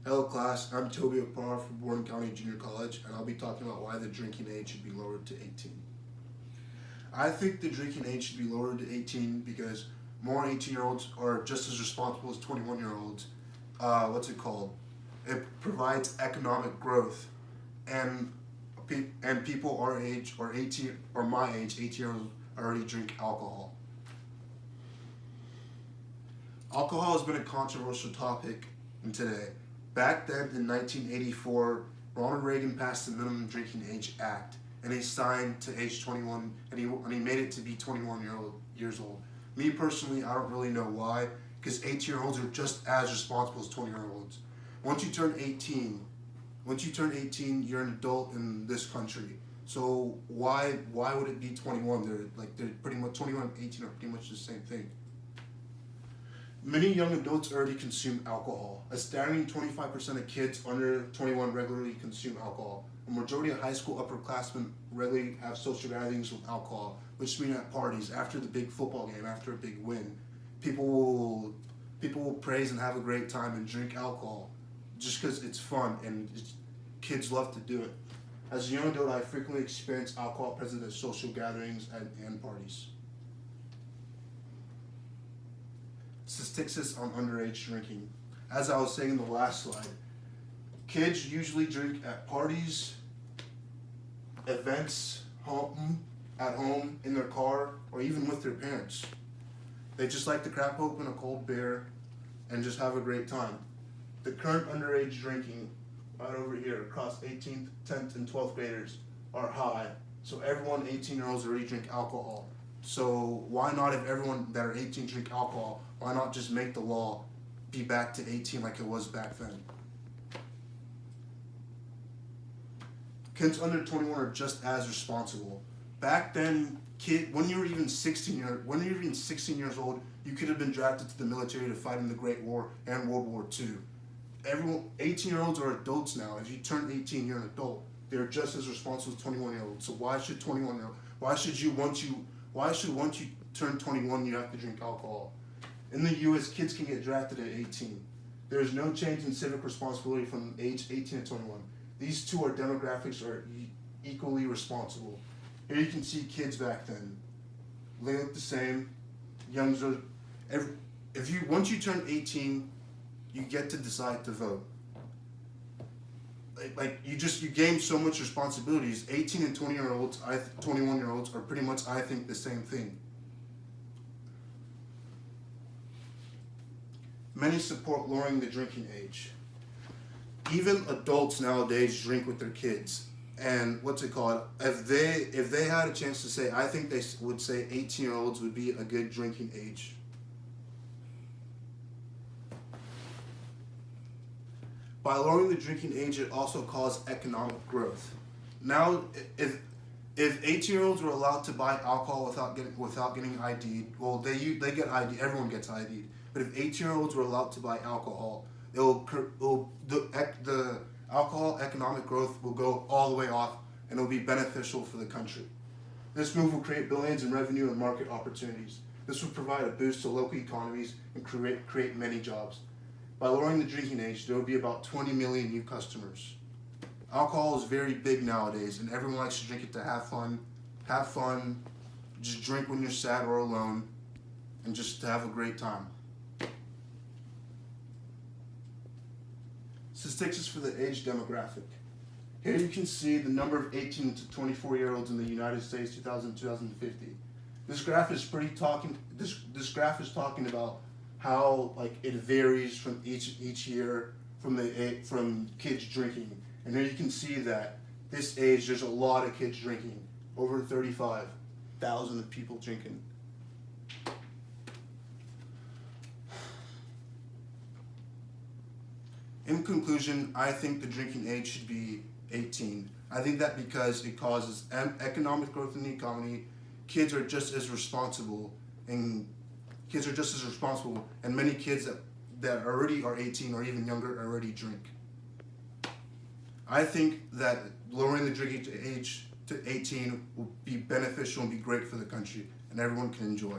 Hello class, I'm Toby Apar from Borden County Junior College, and I'll be talking about why the drinking age should be lowered to 18. I think the drinking age should be lowered to 18 because more 18-year-olds are just as responsible as 21-year-olds. What's it called? It provides economic growth, and people our age or 18 or my age, 18-year-olds already drink alcohol. Alcohol has been a controversial topic in today. Back then in 1984, Ronald Reagan passed the Minimum Drinking Age Act, and he signed to age 21, and he made it to be 21 years old. Me personally, I don't really know why, because 18-year-olds are just as responsible as 20-year-olds. Once you turn 18, you're an adult in this country. So why would it be 21? They're pretty much 21 and 18 are pretty much the same thing. Many young adults already consume alcohol. A staggering 25% of kids under 21 regularly consume alcohol. A majority of high school upperclassmen regularly have social gatherings with alcohol, which mean at parties, after the big football game, after a big win, people will praise and have a great time and drink alcohol just because it's fun and kids love to do it. As a young adult, I frequently experience alcohol present at social gatherings and parties. Statistics on underage drinking. As I was saying in the last slide, kids usually drink at parties, events, at home, in their car, or even with their parents. They just like to crack open a cold beer and just have a great time. The current underage drinking, right over here, across 18th, 10th, and 12th graders are high. So everyone 18-year-olds already drink alcohol. So why not, if everyone that are 18 drink alcohol, why not just make the law be back to 18 like it was back then? Kids under 21 are just as responsible. Back then, when you were even 16 years old, you could have been drafted to the military to fight in the Great War and World War II. 18-year-olds are adults now. If you turn 18, you're an adult. They're just as responsible as 21-year-olds. So why should 21-year-old? Why should once you turn 21, you have to drink alcohol? In the U.S., kids can get drafted at 18. There is no change in civic responsibility from age 18 to 21. These two demographics are equally responsible. Here you can see kids back then. They look the same. Youngs are. Once you turn 18, you get to decide to vote. You gain so much responsibilities. 18 and 21-year-olds are pretty much, I think, the same thing. Many support lowering the drinking age. Even adults nowadays drink with their kids. And what's it called? If they had a chance to say, I think they would say 18-year-olds would be a good drinking age. By lowering the drinking age, it also causes economic growth. Now, if 18-year-olds were allowed to buy alcohol without getting ID'd, well, they get ID. Everyone gets ID'd. But if 18-year-olds were allowed to buy alcohol, the alcohol economic growth will go all the way off, and it will be beneficial for the country. This move will create billions in revenue and market opportunities. This will provide a boost to local economies and create many jobs. By lowering the drinking age, there will be about 20 million new customers. Alcohol is very big nowadays, and everyone likes to drink it to have fun, just drink when you're sad or alone, and just to have a great time. Statistics for the age demographic. Here you can see the number of 18 to 24-year-olds in the United States 2050. This graph is this graph is talking about how it varies from each year from kids drinking. And here you can see that this age there's a lot of kids drinking. Over 35,000 of people drinking. In conclusion, I think the drinking age should be 18. I think that because it causes economic growth in the economy, kids are just as responsible, and many kids that already are 18 or even younger already drink. I think that lowering the drinking age to 18 will be beneficial and be great for the country, and everyone can enjoy.